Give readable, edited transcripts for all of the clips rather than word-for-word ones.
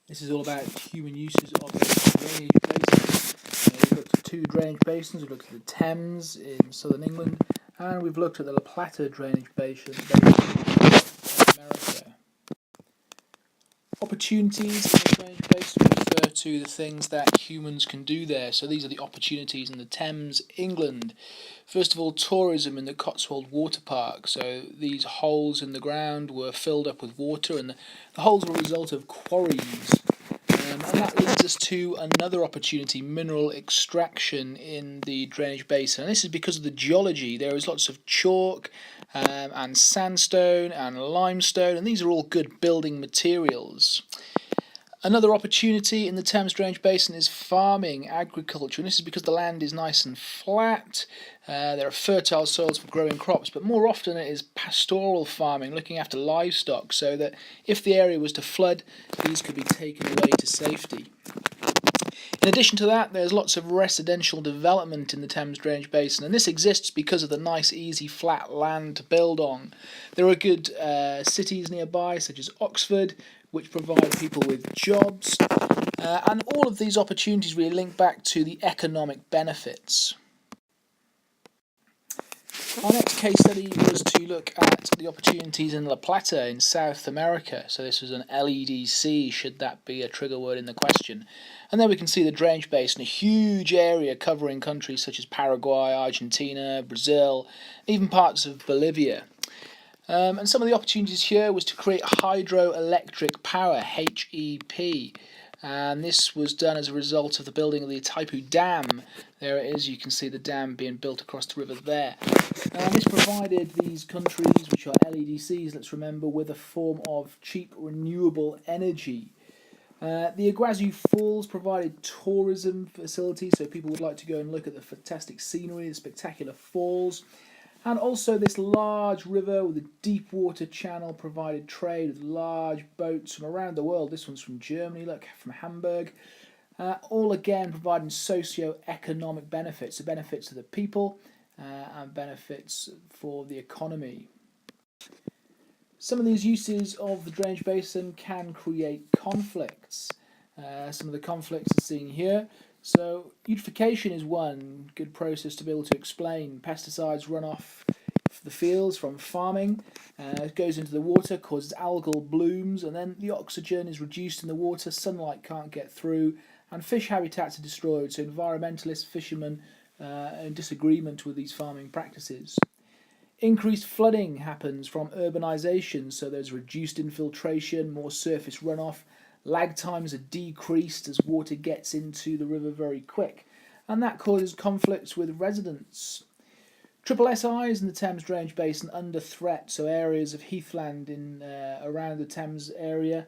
This is all about human uses of a drainage basin. We've looked at two drainage basins. We've looked at the Thames in southern England, and we've looked at the La Plata drainage basin in America. Opportunities in the drainage basin refer to the things that humans can do there. So these are the opportunities in the Thames, England. First of all, tourism in the Cotswold Water Park. So these holes in the ground were filled up with water, and the holes were a result of quarries. And that leads us to another opportunity, mineral extraction in the drainage basin. And this is because of the geology. There is lots of chalk and sandstone and limestone, and these are all good building materials. Another opportunity in the Thames Drainage Basin is farming, agriculture, and this is because the land is nice and flat. There are fertile soils for growing crops, but more often it is pastoral farming, looking after livestock, so that if the area was to flood, these could be taken away to safety. In addition to that, there's lots of residential development in the Thames Drainage Basin, and this exists because of the nice, easy, flat land to build on. There are good cities nearby, such as Oxford, which provide people with jobs, and all of these opportunities really link back to the economic benefits. Our next case study was to look at the opportunities in La Plata in South America. So this was an LEDC, should that be a trigger word in the question. And then we can see the drainage basin, a huge area covering countries such as Paraguay, Argentina, Brazil, even parts of Bolivia. And some of the opportunities here was to create hydroelectric power, HEP. And this was done as a result of the building of the Itaipu Dam. There it is, you can see the dam being built across the river there. And this provided these countries, which are LEDCs, let's remember, with a form of cheap renewable energy. The Iguazu Falls provided tourism facilities, so people would like to go and look at the fantastic scenery, the spectacular falls. And also this large river with a deep water channel provided trade with large boats from around the world. This one's from Germany, look, from Hamburg. All again providing socio-economic benefits, the benefits to the people and benefits for the economy. Some of these uses of the drainage basin can create conflicts. Some of the conflicts are seen here. So eutrophication is one good process to be able to explain. Pesticides run off the fields from farming, it goes into the water, causes algal blooms, and then the oxygen is reduced in the water, sunlight can't get through, and fish habitats are destroyed. So environmentalists, fishermen are in disagreement with these farming practices. Increased flooding happens from urbanisation, so there's reduced infiltration, more surface runoff. Lag times are decreased as water gets into the river very quick, and that causes conflicts with residents. Triple SIs in the Thames Drainage Basin under threat, so areas of heathland in around the Thames area,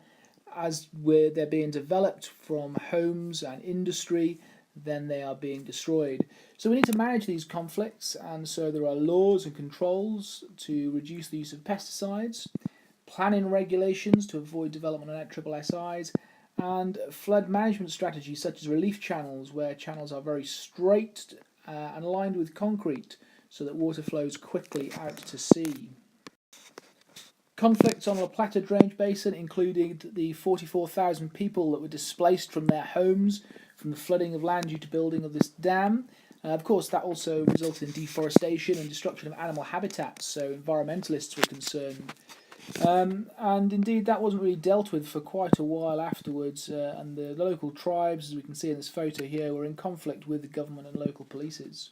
as they're being developed from homes and industry, then they are being destroyed. So we need to manage these conflicts, and so there are laws and controls to reduce the use of pesticides, planning regulations to avoid development on triple SIs, and flood management strategies such as relief channels, where channels are very straight and lined with concrete so that water flows quickly out to sea. Conflicts on La Plata drainage basin included the 44,000 people that were displaced from their homes from the flooding of land due to building of this dam. Of course, that also resulted in deforestation and destruction of animal habitats, so environmentalists were concerned. And indeed, that wasn't really dealt with for quite a while afterwards, and the local tribes, as we can see in this photo here, were in conflict with the government and local polices.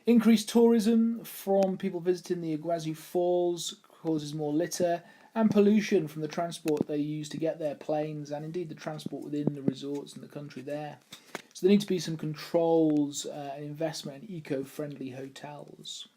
Increased tourism from people visiting the Iguazu Falls causes more litter and pollution from the transport they use to get there, planes, and indeed the transport within the resorts and the country there. So there need to be some controls and investment in eco-friendly hotels.